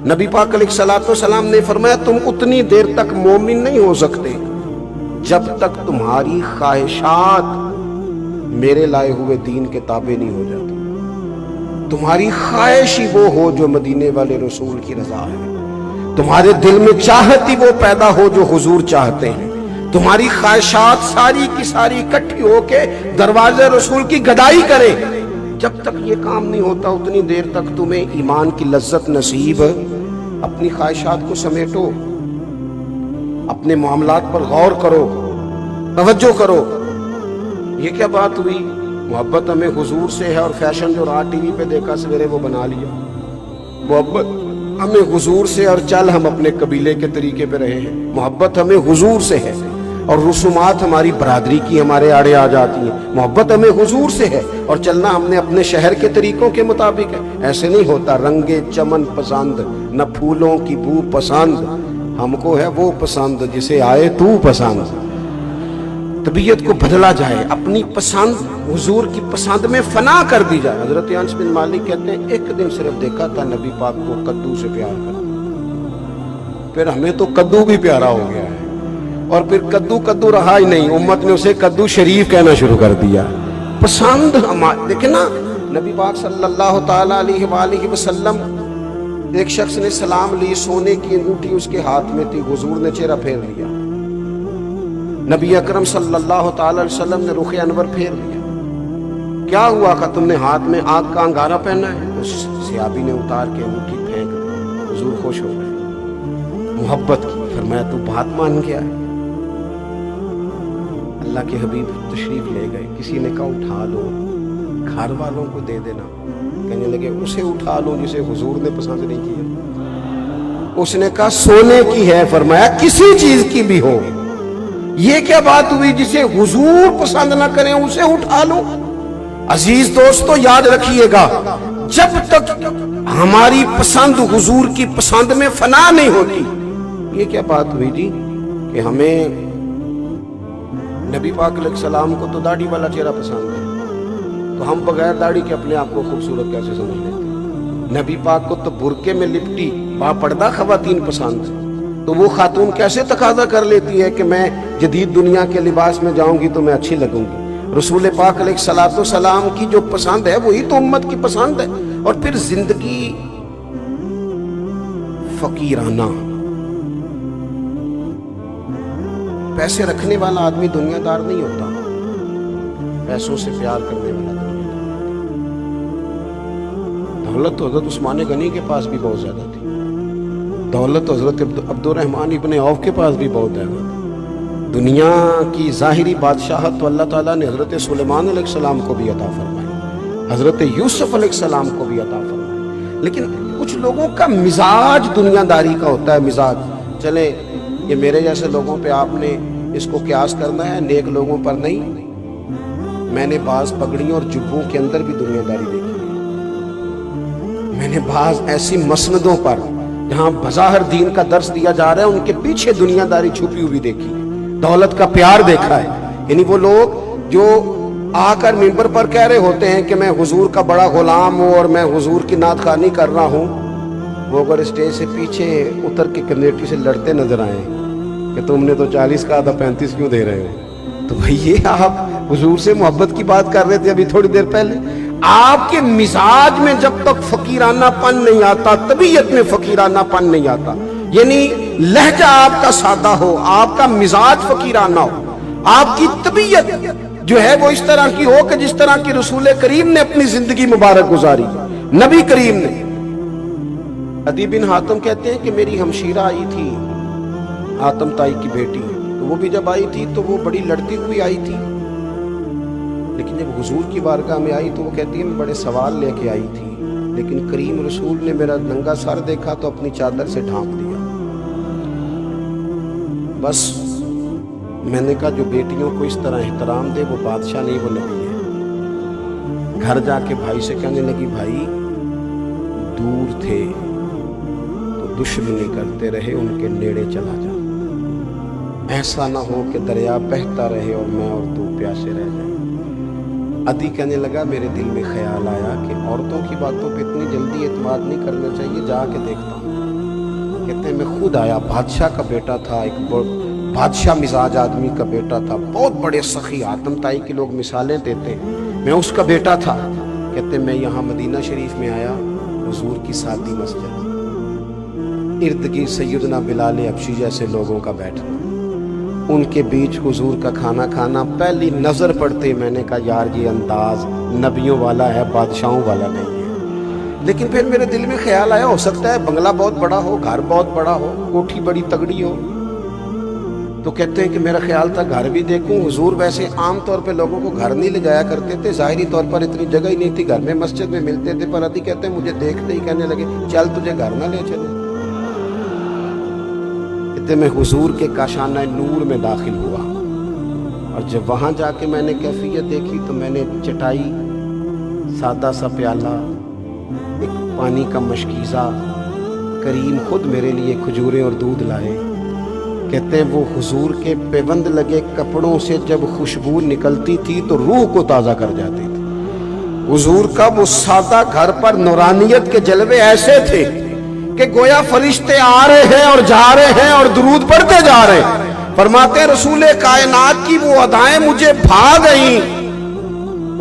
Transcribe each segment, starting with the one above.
نبی پاک علیہ الصلوۃ والسلام نے فرمایا تم اتنی دیر تک مومن نہیں ہو سکتے جب تک تمہاری خواہشات میرے لائے ہوئے دین کے تابع نہیں ہو جاتی. تمہاری خواہش ہی وہ ہو جو مدینے والے رسول کی رضا ہے. تمہارے دل میں چاہت ہی وہ پیدا ہو جو حضور چاہتے ہیں. تمہاری خواہشات ساری کی ساری اکٹھی ہو کے دروازے رسول کی گدائی کرے. جب تک یہ کام نہیں ہوتا اتنی دیر تک تمہیں ایمان کی لذت نصیب. اپنی خواہشات کو سمیٹو, اپنے معاملات پر غور کرو, توجہ کرو. یہ کیا بات ہوئی؟ محبت ہمیں حضور سے ہے اور فیشن جو رات ٹی وی پہ دیکھا سویرے وہ بنا لیا. محبت ہمیں حضور سے اور چل ہم اپنے قبیلے کے طریقے پہ رہے ہیں. محبت ہمیں حضور سے ہے اور رسومات ہماری برادری کی ہمارے آڑے آ جاتی ہیں. محبت ہمیں حضور سے ہے اور چلنا ہم نے اپنے شہر کے طریقوں کے مطابق ہے. ایسے نہیں ہوتا. رنگے چمن پسند نہ پھولوں کی بو پسند, ہم کو ہے وہ پسند جسے آئے تو پسند. طبیعت کو بدلا جائے, اپنی پسند حضور کی پسند میں فنا کر دی جائے. حضرت انس بن مالک کہتے ہیں ایک دن صرف دیکھا تھا نبی پاک کو کدو سے پیار کرتا, پھر ہمیں تو کدو بھی پیارا ہو گیا ہے اور پھر کدو رہا ہی نہیں. امت نے اسے کدو شریف کہنا شروع کر دیا. پسند ہمارے دیکھیں نا, نبی پاک صلی اللہ تعالی علیہ وآلہ وسلم, ایک شخص نے سلام لی, سونے کی انگوٹھی اس کے ہاتھ میں تھی. حضور نے چہرہ پھیر لیا. نبی اکرم صلی اللہ تعالی علیہ وسلم نے رخ انور پھیر لیا. کیا ہوا کہ تم نے ہاتھ میں آگ کا انگارہ پہنا ہے؟ اس صحابی نے اتار کے انگوٹھی پھینک دی. حضور خوش ہو گئے, محبت کی. فرمایا تو بات مان گیا ہے. اللہ کے حبیب تشریف لے گئے. کسی نے کہا اٹھا لو, گھر والوں کو دے دینا. کہنے لگے اسے اٹھا لو جسے حضور نے پسند نہیں کیا. اس نے کہا سونے کی ہے. فرمایا کسی چیز کی بھی ہو. یہ کیا بات ہوئی جسے حضور پسند نہ کریں اسے اٹھا لو. عزیز دوستو یاد رکھیے گا, جب تک ہماری پسند حضور کی پسند میں فنا نہیں ہوتی. یہ کیا بات ہوئی جی کہ ہمیں نبی پاک علیہ السلام کو تو داڑھی والا چہرہ پسند ہے, تو ہم بغیر داڑھی کے اپنے آپ کو خوبصورت کیسے سمجھ لیتے ہیں؟ نبی پاک کو تو برقعے میں لپٹی با پردہ خواتین پسند, تو وہ خاتون کیسے تقاضا کر لیتی ہے کہ میں جدید دنیا کے لباس میں جاؤں گی تو میں اچھی لگوں گی؟ رسول پاک علیہ الصلوۃ والسلام کی جو پسند ہے وہی تو امت کی پسند ہے. اور پھر زندگی فقیرانہ, پیسے رکھنے والا آدمی دنیا دار نہیں ہوتا, پیسوں سے پیار کرنے والا دنیا دار. دولت تو حضرت عثمان غنی کے پاس بھی بہت زیادہ تھی. دولت حضرت عبد الرحمن ابن عوف کے پاس بھی بہت زیادہ تھی. دنیا کی ظاہری بادشاہت تو اللہ تعالیٰ نے حضرت سلیمان علیہ السلام کو بھی عطا فرمائی, حضرت یوسف علیہ السلام کو بھی عطا فرمائی. لیکن کچھ لوگوں کا مزاج دنیا داری کا ہوتا ہے. مزاج چلے یہ میرے جیسے لوگوں پہ آپ نے اس کو قیاس کرنا ہے, نیک لوگوں پر نہیں. میں نے بعض پگڑیوں اور جبوں کے اندر بھی دنیا داری دیکھی ہے. میں نے بعض ایسی مسندوں پر جہاں بظاہر دین کا درس دیا جا رہا ہے ان کے پیچھے دنیا داری چھپی ہوئی دیکھی ہے, دولت کا پیار دیکھا ہے. یعنی وہ لوگ جو آ کر ممبر پر کہہ رہے ہوتے ہیں کہ میں حضور کا بڑا غلام ہوں اور میں حضور کی نعت خوانی کر رہا ہوں, وہ اگر اسٹیج سے پیچھے اتر کے کمیٹی سے لڑتے نظر آئیں کہ تم نے تو 40 کا آدھا 35 کیوں دے رہے ہو, تو بھئی یہ آپ حضور سے محبت کی بات کر رہے تھے ابھی تھوڑی دیر پہلے. آپ کے مزاج میں جب تک فقیرانہ پن نہیں آتا, طبیعت میں فقیرانہ پن نہیں آتا, یعنی لہجہ آپ کا سادہ ہو, آپ کا مزاج فقیرانہ ہو, آپ کی طبیعت جو ہے وہ اس طرح کی ہو کہ جس طرح کی رسول کریم نے اپنی زندگی مبارک گزاری. نبی کریم نے, عدی بن حاتم کہتے ہیں کہ میری ہمشیرہ آئی تھی, حاتم تائی کی بیٹی, تو وہ بھی جب آئی تھی تو وہ بڑی لڑتی ہوئی آئی تھی. لیکن جب حضور کی بارگاہ میں آئی تو وہ کہتی ہے میں بڑے سوال لے کے آئی تھی, لیکن کریم رسول نے میرا ننگا سر دیکھا تو اپنی چادر سے ڈھانپ دیا. بس میں نے کہا جو بیٹیوں کو اس طرح احترام دے وہ بادشاہ نہیں وہ نبی ہے. گھر جا کے بھائی سے کہنے لگی بھائی دور تھے تو دشمنی کرتے رہے, ان کے نیڑے چلا جا, ایسا نہ ہو کہ دریا بہتا رہے اور میں اور تو پیاسے رہ جائیں. عدی کہنے لگا میرے دل میں خیال آیا کہ عورتوں کی باتوں پہ اتنی جلدی اعتماد نہیں کرنا چاہیے, جا کے دیکھتا ہوں. کہتے ہیں میں خود آیا، بادشاہ کا بیٹا تھا، ایک بادشاہ مزاج آدمی کا بیٹا تھا، بہت بڑے سخی آتم تائی کے لوگ مثالیں دیتے، میں اس کا بیٹا تھا۔ کہتے ہیں میں یہاں مدینہ شریف میں آیا، حضور کی سادی مسجد، ارد گرد سیدنا بلال حبشی جیسے لوگوں کا بیٹھنا، ان کے بیچ حضور کا کھانا کھانا، پہلی نظر پڑتے میں نے کہا یار یہ انداز نبیوں والا ہے، بادشاہوں والا نہیں ہے۔ لیکن پھر میرے دل میں خیال آیا ہو سکتا ہے بنگلہ بہت بڑا ہو، گھر بہت بڑا ہو، کوٹھی بڑی تگڑی ہو، تو کہتے ہیں کہ میرا خیال تھا گھر بھی دیکھوں۔ حضور ویسے عام طور پہ لوگوں کو گھر نہیں لے جایا کرتے تھے، ظاہری طور پر اتنی جگہ ہی نہیں تھی، گھر میں مسجد میں ملتے تھے، پر ادھی کہتے ہیں مجھے دیکھتے ہی کہنے لگے چل تجھے گھر نہ لے چلے۔ کہتے میں حضور کے کاشانہ نور میں داخل ہوا، اور جب وہاں جا کے میں نے کیفیت دیکھی تو میں نے چٹائی، سادہ سا پیالہ، ایک پانی کا مشکیزہ، کریم خود میرے لیے کھجوریں اور دودھ لائے۔ کہتے ہیں وہ حضور کے پیوند لگے کپڑوں سے جب خوشبو نکلتی تھی تو روح کو تازہ کر جاتی تھی۔ حضور کا وہ سادہ گھر پر نورانیت کے جلوے ایسے تھے کہ گویا فرشتے آ رہے ہیں اور جا رہے ہیں اور درود پڑھتے جا رہے ہیں۔ فرماتے ہیں رسول کائنات کی وہ ادائیں مجھے بھا گئیں۔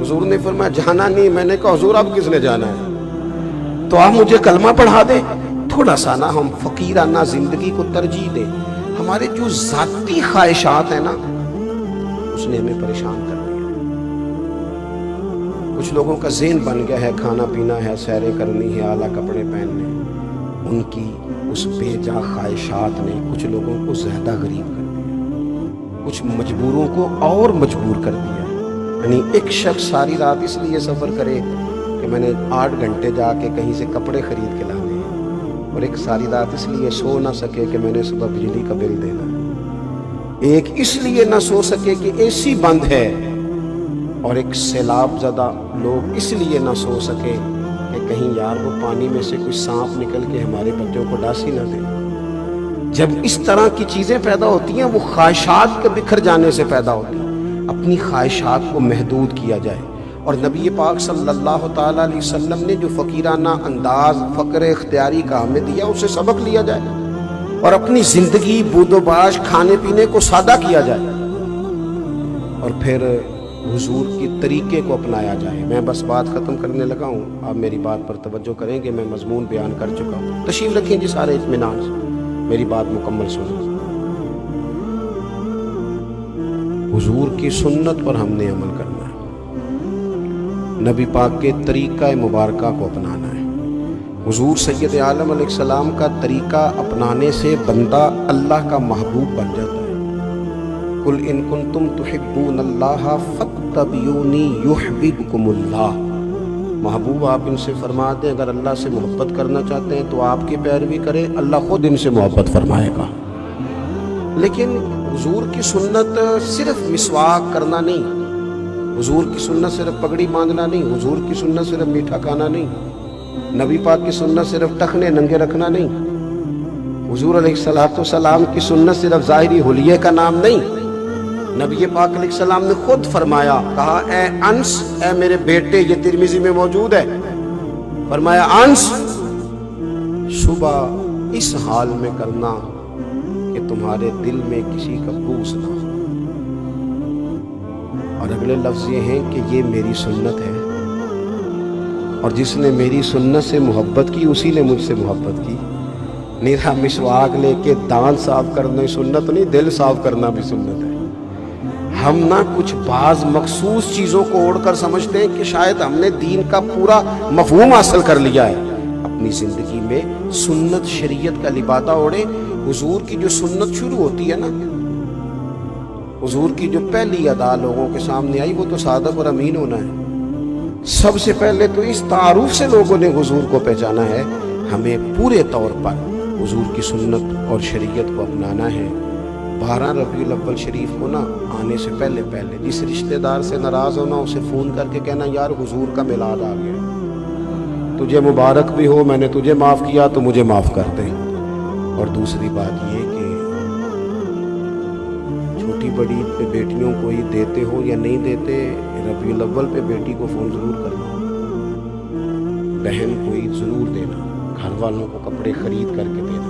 حضور نے فرمایا جانا نہیں۔ میں نے کہا حضور اب کس نے جانا ہے؟ تو آپ مجھے کلمہ پڑھا دیں۔ تھوڑا سا نا ہم فقیرانہ زندگی کو ترجیح دیں، ہمارے جو ذاتی خواہشات ہیں نا اس نے ہمیں پریشان کر دیا۔ کچھ لوگوں کا ذہن بن گیا ہے کھانا پینا ہے، سیریں کرنی ہے، اعلیٰ کپڑے پہننے، ان کی اس بے جا خواہشات نے کچھ لوگوں کو زیادہ غریب کر دیا، کچھ مجبوروں کو اور مجبور کر دیا۔ یعنی ایک شخص ساری رات اس لیے سفر کرے کہ میں نے 8 گھنٹے جا کے کہیں سے کپڑے خرید کے لانے ہیں، اور ایک ساری رات اس لیے سو نہ سکے کہ میں نے صبح بجلی کا بل دینا ہے، ایک اس لیے نہ سو سکے کہ اے سی بند ہے، اور ایک سیلاب زدہ لوگ اس لیے نہ سو سکے کہ کہیں یار وہ پانی میں سے کچھ سانپ نکل کے ہمارے بچوں کو ڈاسی نہ دے۔ جب اس طرح کی چیزیں پیدا ہوتی ہیں وہ خواہشات کے بکھر جانے سے پیدا ہوتی ہیں۔ اپنی خواہشات کو محدود کیا جائے، اور نبی پاک صلی اللہ تعالیٰ علیہ وسلم نے جو فقیرانہ انداز فقر اختیاری کا ہمیں دیا اسے سبق لیا جائے، اور اپنی زندگی بود و باش کھانے پینے کو سادہ کیا جائے، اور پھر حضور کی طریقے کو اپنایا جائے۔ میں بس بات ختم کرنے لگا ہوں، آپ میری بات پر توجہ کریں گے، میں مضمون بیان کر چکا ہوں۔ تشریف رکھیں جی سارے اطمینان سے، میری بات مکمل سنیں۔ حضور کی سنت پر ہم نے عمل کرنا ہے، نبی پاک کے طریقہ مبارکہ کو اپنانا ہے۔ حضور سید عالم علیہ السلام کا طریقہ اپنانے سے بندہ اللہ کا محبوب بن جاتا ہے۔ قُلْ إِن كُنْتُمْ تُحِبُّونَ اللَّهَ فَاتَّبِعُونِي يُحْبِبْكُمُ اللَّهُ۔ محبوب آپ ان سے فرما دیں اگر اللہ سے محبت کرنا چاہتے ہیں تو آپ کی پیروی کریں، اللہ خود ان سے محبت فرمائے گا۔ لیکن حضور کی سنت صرف مسواک کرنا نہیں، حضور کی سنت صرف پگڑی باندھنا نہیں، حضور کی سنت صرف میٹھا کھانا نہیں، نبی پاک کی سنت صرف ٹخنے ننگے رکھنا نہیں، حضور علیہ السلام کی سنت صرف ظاہری حلیے کا نام نہیں۔ نبی پاک علیہ السلام نے خود فرمایا، کہا اے انس، اے میرے بیٹے، یہ ترمذی میں موجود ہے، فرمایا انس صبح اس حال میں کرنا کہ تمہارے دل میں کسی کا بغض نہ ہو، اور اگلے لفظ یہ ہیں کہ یہ میری سنت ہے، اور جس نے میری سنت سے محبت کی اسی نے مجھ سے محبت کی۔ نیرا مسواک لے کے دانت صاف کرنا سنت نہیں، دل صاف کرنا بھی سنت ہے۔ ہم نہ کچھ بعض مخصوص چیزوں کو اوڑھ کر سمجھتے ہیں کہ شاید ہم نے دین کا پورا مفہوم حاصل کر لیا ہے۔ اپنی زندگی میں سنت شریعت کا لبادہ اوڑھے۔ حضور کی جو سنت شروع ہوتی ہے نا، حضور کی جو پہلی ادا لوگوں کے سامنے آئی وہ تو صادق اور امین ہونا ہے۔ سب سے پہلے تو اس تعارف سے لوگوں نے حضور کو پہچانا ہے۔ ہمیں پورے طور پر حضور کی سنت اور شریعت کو اپنانا ہے۔ 12 ربیع الاول شریف کو نا آنے سے پہلے جس رشتہ دار سے ناراض ہونا اسے فون کر کے کہنا یار حضور کا میلاد آ گیا، تجھے مبارک بھی ہو، میں نے تجھے معاف کیا تو مجھے معاف کر دے۔ اور دوسری بات یہ کہ چھوٹی بڑی پہ بیٹیوں کو یہ دیتے ہو یا نہیں دیتے، ربیع الاول پہ بیٹی کو فون ضرور کرنا، بہن کو عید ضرور دینا، گھر والوں کو کپڑے خرید کر کے دینا۔